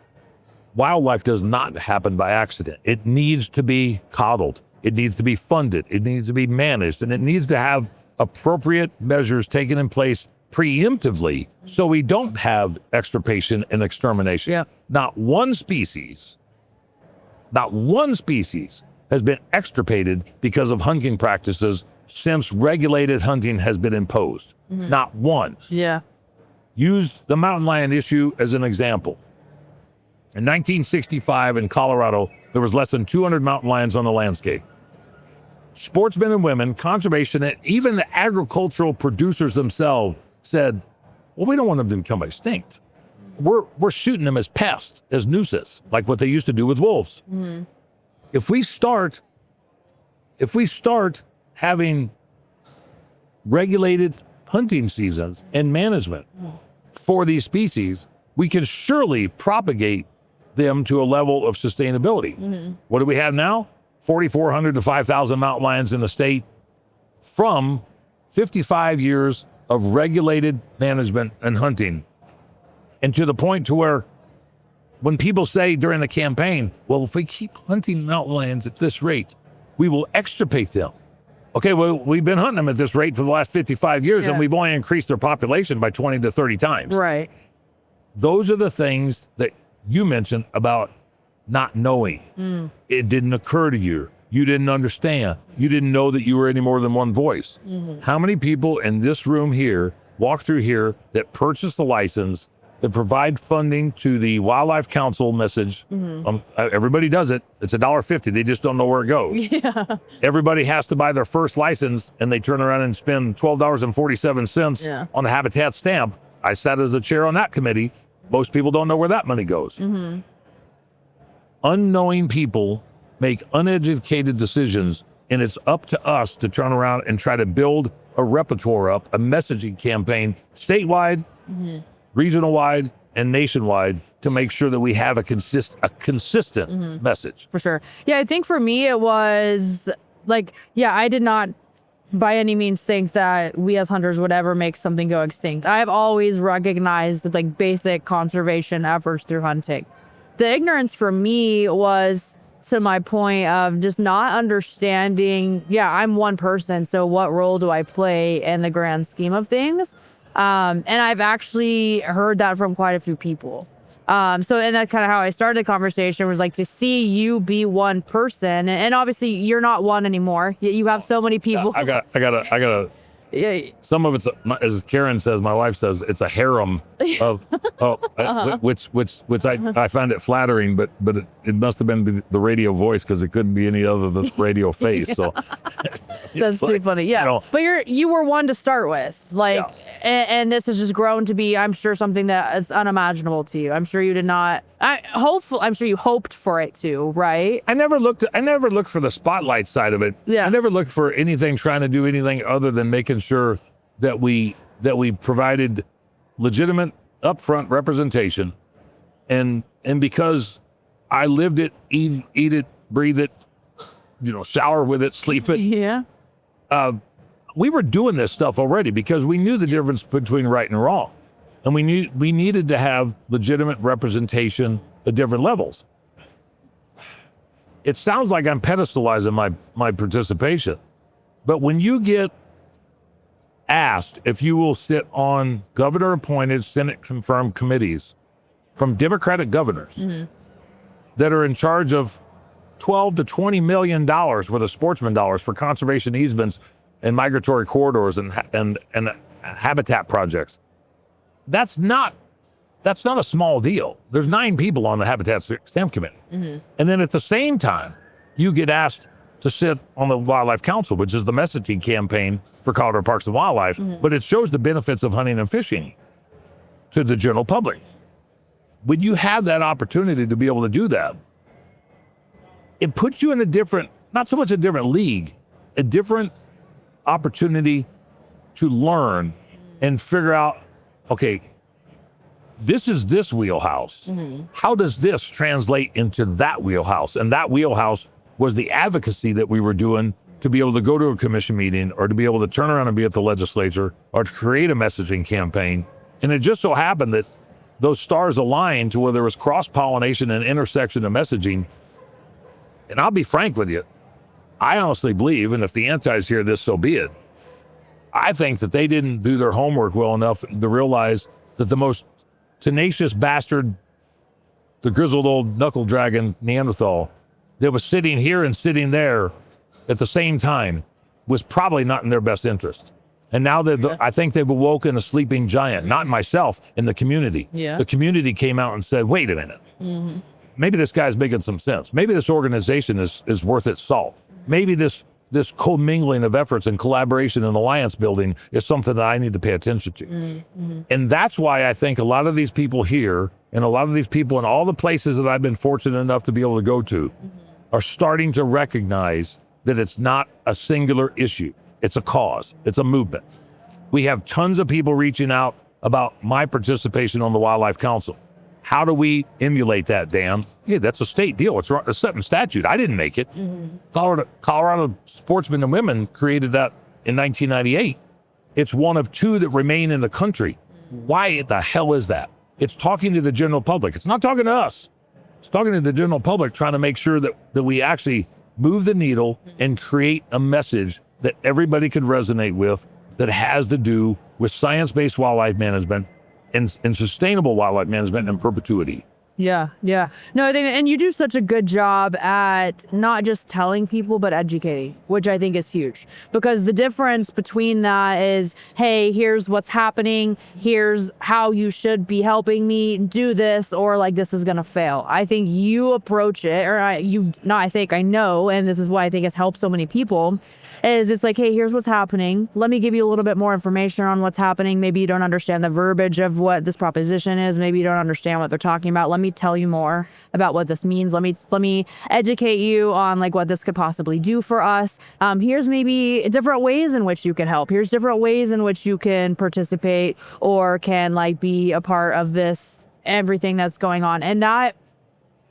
wildlife does not happen by accident. It needs to be coddled. It needs to be funded. It needs to be managed. And it needs to have appropriate measures taken in place preemptively so we don't have extirpation and extermination. Yeah. Not one species has been extirpated because of hunting practices since regulated hunting has been imposed. Not one. Yeah. Use the mountain lion issue as an example. In 1965 in Colorado, there was less than 200 mountain lions on the landscape. sportsmen and women, conservation, and even the agricultural producers themselves said, well, we don't want them to become extinct. We're shooting them as pests, as nooses, like what they used to do with wolves. Mm-hmm. If we start having regulated hunting seasons and management for these species, we can surely propagate them to a level of sustainability. Mm-hmm. What do we have now? 4,400 to 5,000 mountain lions in the state from 55 years of regulated management and hunting. And to the point to where when people say during the campaign, well, if we keep hunting mountain lions at this rate, we will extirpate them. Okay, well, we've been hunting them at this rate for the last 55 years, and we've only increased their population by 20 to 30 times. Right. Those are the things that you mentioned about not knowing. It didn't occur to you. You didn't understand. You didn't know that you were any more than one voice. Mm-hmm. How many people in this room here walk through here that purchase the license, that provide funding to the Wildlife Council message? Mm-hmm. Everybody does it. It's $1.50. They just don't know where it goes. Yeah. Everybody has to buy their first license, and they turn around and spend $12.47 on the habitat stamp. I sat as a chair on that committee. Most people don't know where that money goes. Mm-hmm. Unknowing people make uneducated decisions, and it's up to us to turn around and try to build a repertoire up, a messaging campaign, statewide, regional-wide, and nationwide, to make sure that we have a consistent message. For sure. Yeah, I think for me it was like, I did not by any means think that we as hunters would ever make something go extinct. I've always recognized the basic conservation efforts through hunting. The ignorance for me was to my point of just not understanding, I'm one person, so what role do I play in the grand scheme of things? And I've actually heard that from quite a few people. And that's kind of how I started the conversation, was to see you be one person. And obviously you're not one anymore. You have so many people. I gotta. Some of it's, as Karen says, my wife says, it's a harem of, which I find it flattering, but it must have been the radio voice, because it couldn't be any other than radio face. So that's too funny. Yeah. But you were one to start with, and this has just grown to be, I'm sure, something that is unimaginable to you. I'm sure you did not. I'm sure you hoped for it to, right? I never looked for the spotlight side of it. Yeah. I never looked for anything, trying to do anything other than making sure that we provided legitimate upfront representation, and because I lived it, eat it, breathe it, shower with it, sleep it. Yeah. We were doing this stuff already because we knew the difference between right and wrong. And we needed to have legitimate representation at different levels. It sounds like I'm pedestalizing my participation, but when you get asked if you will sit on governor-appointed, Senate-confirmed committees from Democratic governors that are in charge of $12 to $20 million worth of sportsman dollars for conservation easements and migratory corridors and habitat projects, that's not a small deal. There's 9 people on the Habitat Stamp Committee. Mm-hmm. And then at the same time, you get asked to sit on the Wildlife Council, which is the messaging campaign for Colorado Parks and Wildlife, but it shows the benefits of hunting and fishing to the general public. When you have that opportunity to be able to do that, it puts you in a different, not so much a different league, a different opportunity to learn and figure out, okay, this is this wheelhouse. How does this translate into that wheelhouse? And that wheelhouse was the advocacy that we were doing to be able to go to a commission meeting, or to be able to turn around and be at the legislature, or to create a messaging campaign. And it just so happened that those stars aligned to where there was cross-pollination and intersection of messaging. And I'll be frank with you, I honestly believe, and if the antis hear this, so be it, I think that they didn't do their homework well enough to realize that the most tenacious bastard, the grizzled old knuckle dragon Neanderthal, that was sitting here and sitting there at the same time, was probably not in their best interest. And now I think they've awoken a sleeping giant, not myself, in the community. Yeah. The community came out and said, wait a minute, maybe this guy's making some sense. Maybe this organization is worth its salt. Maybe this this commingling of efforts and collaboration and alliance building is something that I need to pay attention to. And that's why I think a lot of these people here and a lot of these people in all the places that I've been fortunate enough to be able to go to are starting to recognize that it's not a singular issue. It's a cause. It's a movement. We have tons of people reaching out about my participation on the Wildlife Council. How do we emulate that, Dan? Yeah, that's a state deal. It's set in statute. I didn't make it. Colorado sportsmen and women created that in 1998. It's one of two that remain in the country. Why the hell is that? It's talking to the general public. It's not talking to us. It's talking to the general public, trying to make sure that we actually move the needle and create a message that everybody could resonate with that has to do with science-based wildlife management and sustainable wildlife management and perpetuity. Yeah. No, I think, and you do such a good job at not just telling people, but educating, which I think is huge. Because the difference between that is, hey, here's what's happening. Here's how you should be helping me do this, or like, this is going to fail. I think you approach it, or I know, and this is why I think it's helped so many people, is it's like, hey, here's what's happening. Let me give you a little bit more information on what's happening. Maybe you don't understand the verbiage of what this proposition is. Maybe you don't understand what they're talking about. Let me tell you more about what this means. Let me educate you on like what this could possibly do for us. Here's maybe different ways in which you can help. Here's different ways in which you can participate or can like be a part of this, everything that's going on. And that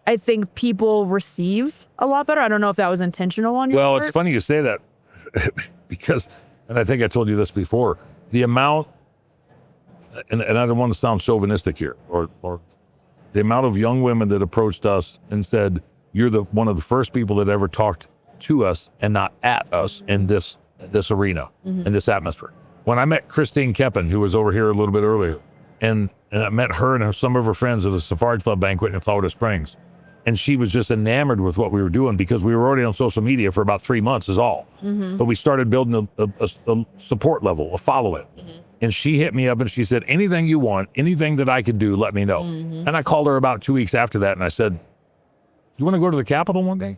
I think people receive a lot better. I don't know if that was intentional on your part. It's funny you say that because, and I think I told you this before, the amount, and I don't want to sound chauvinistic here, or the amount of young women that approached us and said, you're one of the first people that ever talked to us and not at us in this arena, in this atmosphere. When I met Christine Keppen, who was over here a little bit earlier, and I met her and some of her friends at the Safari Club banquet in Colorado Springs, and she was just enamored with what we were doing because we were already on social media for about 3 months is all. But we started building a support level, a follow-it. And she hit me up and she said, anything you want, anything that I could do, let me know. And I called her about 2 weeks after that and I said, you want to go to the Capitol one day?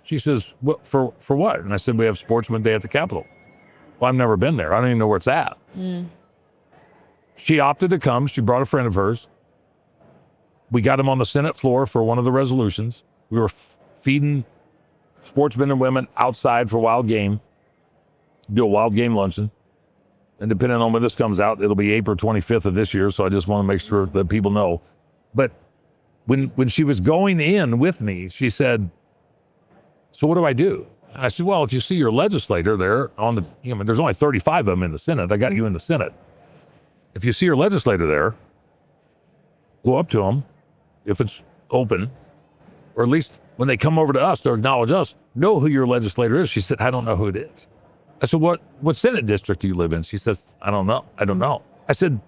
She says, what, for what? And I said, we have Sportsman Day at the Capitol. Well, I've never been there. I don't even know where it's at. She opted to come. She brought a friend of hers. We got him on the Senate floor for one of the resolutions. We were feeding sportsmen and women outside for wild game, do a wild game luncheon. And depending on when this comes out, it'll be April 25th of this year. So I just want to make sure that people know. But when she was going in with me, she said, so what do I do? And I said, well, if you see your legislator there there's only 35 of them in the Senate. I got you in the Senate. If you see your legislator there, go up to them if it's open, or at least when they come over to us to acknowledge us, know who your legislator is. She said, I don't know who it is. I said, what Senate district do you live in? She says, I don't know. I said,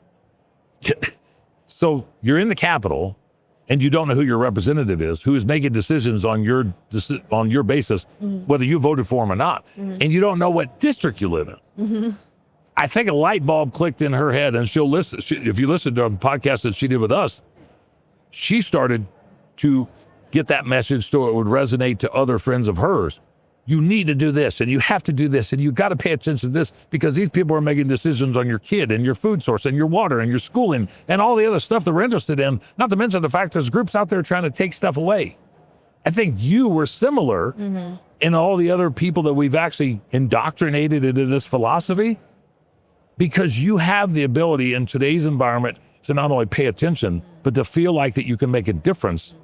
so you're in the Capitol and you don't know who your representative is, who is making decisions on your basis, whether you voted for him or not. And you don't know what district you live in. I think a light bulb clicked in her head, and she'll listen. If you listen to a podcast that she did with us, she started to get that message so it would resonate to other friends of hers. You need to do this, and you have to do this, and you got to pay attention to this because these people are making decisions on your kid and your food source and your water and your schooling and all the other stuff that we're interested in, not to mention the fact there's groups out there trying to take stuff away. I think you were similar in all the other people that we've actually indoctrinated into this philosophy, because you have the ability in today's environment to not only pay attention, but to feel like that you can make a difference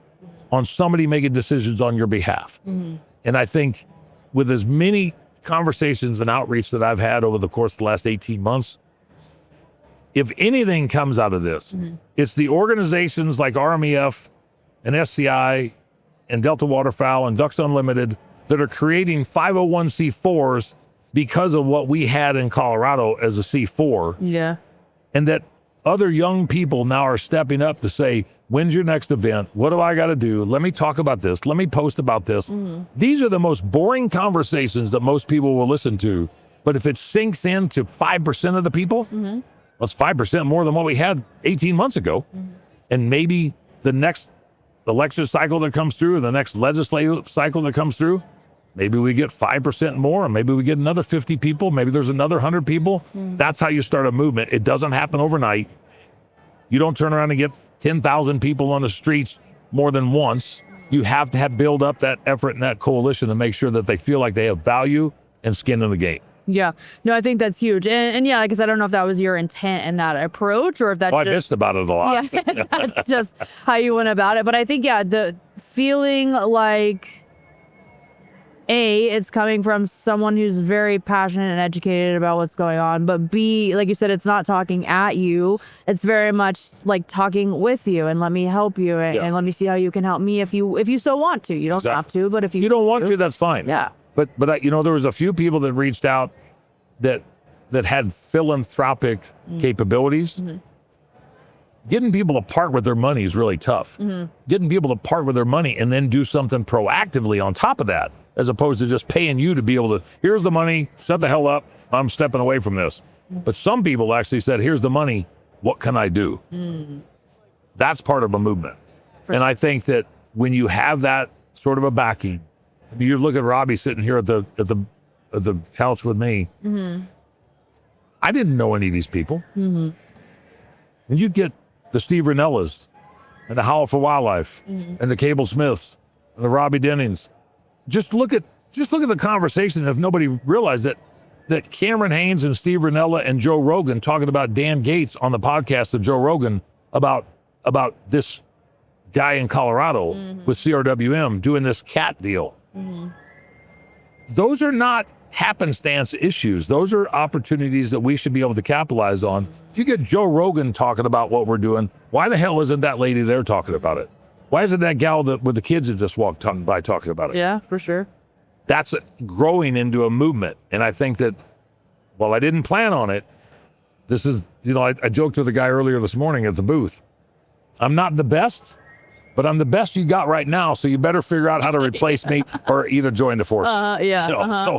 on somebody making decisions on your behalf. And I think with as many conversations and outreach that I've had over the course of the last 18 months, if anything comes out of this, it's the organizations like RMEF and SCI and Delta Waterfowl and Ducks Unlimited that are creating 501c4s because of what we had in Colorado as a C4. Yeah. And that other young people now are stepping up to say, when's your next event? What do I got to do? Let me talk about this. Let me post about this. These are the most boring conversations that most people will listen to. But if it sinks into 5% of the people, that's 5% more than what we had 18 months ago. And maybe the next election cycle that comes through, the next legislative cycle that comes through, Maybe we get 5% more, maybe we get another 50 people, maybe there's another 100 people. That's how you start a movement. It doesn't happen overnight. You don't turn around and get 10,000 people on the streets more than once. You have to build up that effort and that coalition to make sure that they feel like they have value and skin in the game. Yeah. No, I think that's huge. And yeah, like I said, I don't know if that was your intent in that approach or if that I missed about it a lot. Yeah, that's just how you went about it. But I think, yeah, the feeling like, A, it's coming from someone who's very passionate and educated about what's going on. But B, like you said, it's not talking at you. It's very much like talking with you and let me help you and let me see how you can help me if you so want to. You don't have to, but if you don't want to, that's fine. Yeah. But there was a few people that reached out that had philanthropic capabilities. Getting people to part with their money is really tough. Getting people to part with their money and then do something proactively on top of that, as opposed to just paying you to be able to, here's the money, shut the hell up, I'm stepping away from this. But some people actually said, here's the money, what can I do? That's part of a movement. And I think that when you have that sort of a backing, you look at Robbie sitting here at the couch with me. I didn't know any of these people. And you get the Steve Ranellas and the Howl for Wildlife and the Cable Smiths and the Robbie Dennings. Just look at the conversation. If nobody realized that Cameron Haynes and Steve Ranella and Joe Rogan talking about Dan Gates on the podcast of Joe Rogan about this guy in Colorado with CRWM doing this cat deal. Those are not happenstance issues. Those are opportunities that we should be able to capitalize on. If you get Joe Rogan talking about what we're doing, why the hell isn't that lady there talking about it? Why isn't that gal with the kids that just walked by talking about it? Yeah, for sure. That's growing into a movement. And I think that, while I didn't plan on it, this is, I joked with a guy earlier this morning at the booth. I'm not the best, but I'm the best you got right now, so you better figure out how to replace me or either join the forces.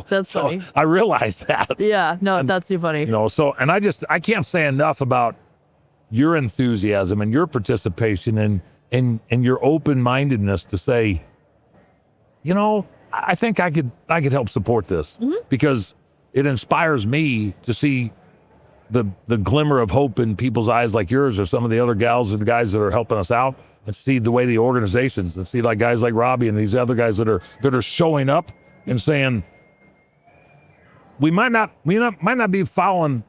That's funny. I realized that. Yeah, no, that's too funny. And I can't say enough about your enthusiasm and your participation and your open-mindedness to say, I think I could help support this because it inspires me to see the glimmer of hope in people's eyes like yours or some of the other gals and guys that are helping us out, and see the way the organizations and see like guys like Robbie and these other guys that are showing up and saying, we might not be following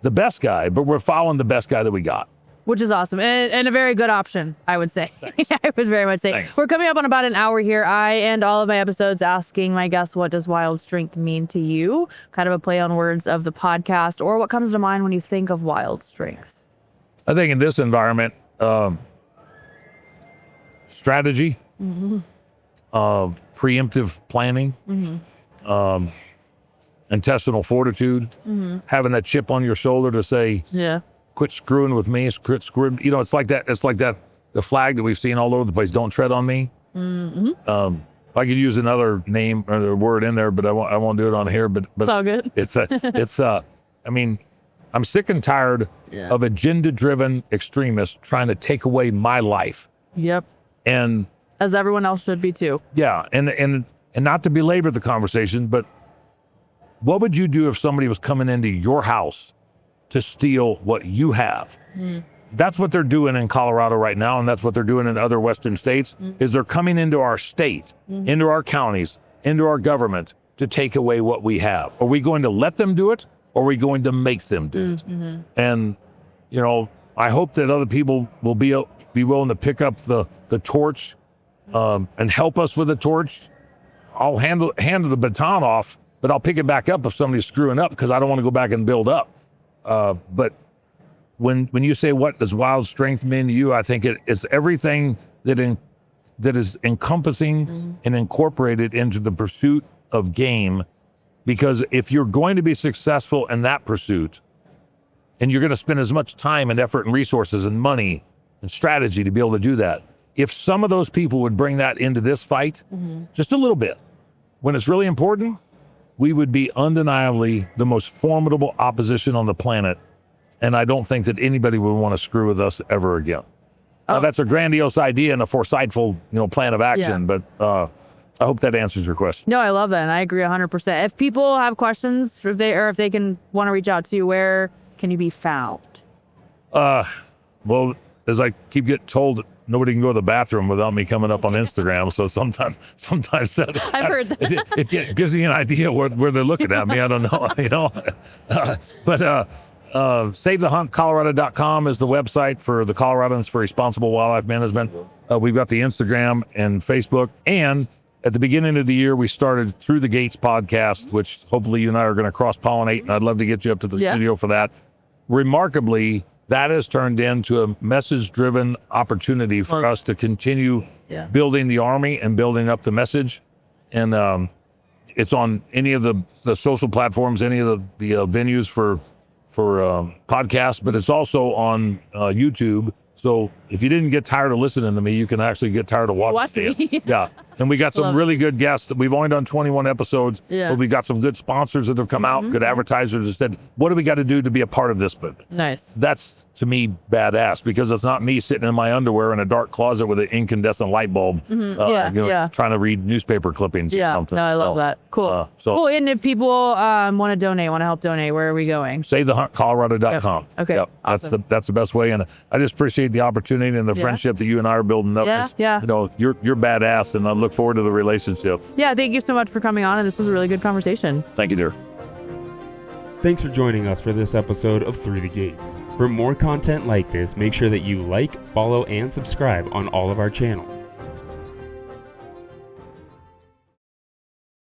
the best guy, but we're following the best guy that we got. Which is awesome and a very good option, I would say. I would very much say. Thanks. We're coming up on about an hour here. I end all of my episodes asking my guests, what does wild strength mean to you? Kind of a play on words of the podcast, or what comes to mind when you think of wild strength? I think in this environment, strategy, preemptive planning, intestinal fortitude, having that chip on your shoulder to say, quit screwing with me. Quit screwing. It's like that. It's like that. The flag that we've seen all over the place. Don't tread on me. I could use another name or a word in there, but I won't do it on here. But it's all good. I mean, I'm sick and tired of agenda-driven extremists trying to take away my life. Yep. And as everyone else should be too. Yeah, and not to belabor the conversation, but what would you do if somebody was coming into your house to steal what you have? That's what they're doing in Colorado right now, and that's what they're doing in other Western states, is they're coming into our state, into our counties, into our government to take away what we have. Are we going to let them do it, or are we going to make them do it? And, I hope that other people will be willing to pick up the torch and help us with the torch. I'll hand the baton off, but I'll pick it back up if somebody's screwing up because I don't want to go back and build up. But when you say what does wild strength mean to you, I think it's everything that is encompassing and incorporated into the pursuit of game. Because if you're going to be successful in that pursuit, and you're going to spend as much time and effort and resources and money and strategy to be able to do that, if some of those people would bring that into this fight, just a little bit, when it's really important, we would be undeniably the most formidable opposition on the planet. And I don't think that anybody would want to screw with us ever again. Now, that's a grandiose idea and a foresightful, plan of action. But I hope that answers your question. No, I love that, and I agree 100%. If people have questions, if they can want to reach out to you, where can you be found? Well, as I keep getting told, nobody can go to the bathroom without me coming up on Instagram. So sometimes I've heard that. It gives me an idea where they're looking at me. I don't know, SaveTheHuntColorado.com is the website for the Coloradans for Responsible Wildlife Management. We've got the Instagram and Facebook. And at the beginning of the year, we started Through the Gates podcast, which hopefully you and I are going to cross-pollinate, and I'd love to get you up to the studio for that. Remarkably, that has turned into a message-driven opportunity for us to continue building the Army and building up the message. And it's on any of the social platforms, any of the venues for podcasts, but it's also on YouTube. So if you didn't get tired of listening to me, you can actually get tired of watching me. Yeah. And we got some really good guests. We've only done 21 episodes, but we got some good sponsors that have come out, good advertisers that said, what do we got to do to be a part of this movement? Nice. That's, to me, badass, because it's not me sitting in my underwear in a dark closet with an incandescent light bulb, trying to read newspaper clippings or something. No, I love that. Cool. Cool. And if people want to donate, want to help donate, where are we going? SaveTheHuntColorado.com. Yep. Okay. Yep. Awesome. That's the best way. And I just appreciate the opportunity and the friendship that you and I are building up. Yeah. You know, you're badass, and I look forward to the relationship. Yeah. Thank you so much for coming on, and this was a really good conversation. Thank you, dear. Thanks for joining us for this episode of Through the Gates. For more content like this, make sure that you like, follow, and subscribe on all of our channels.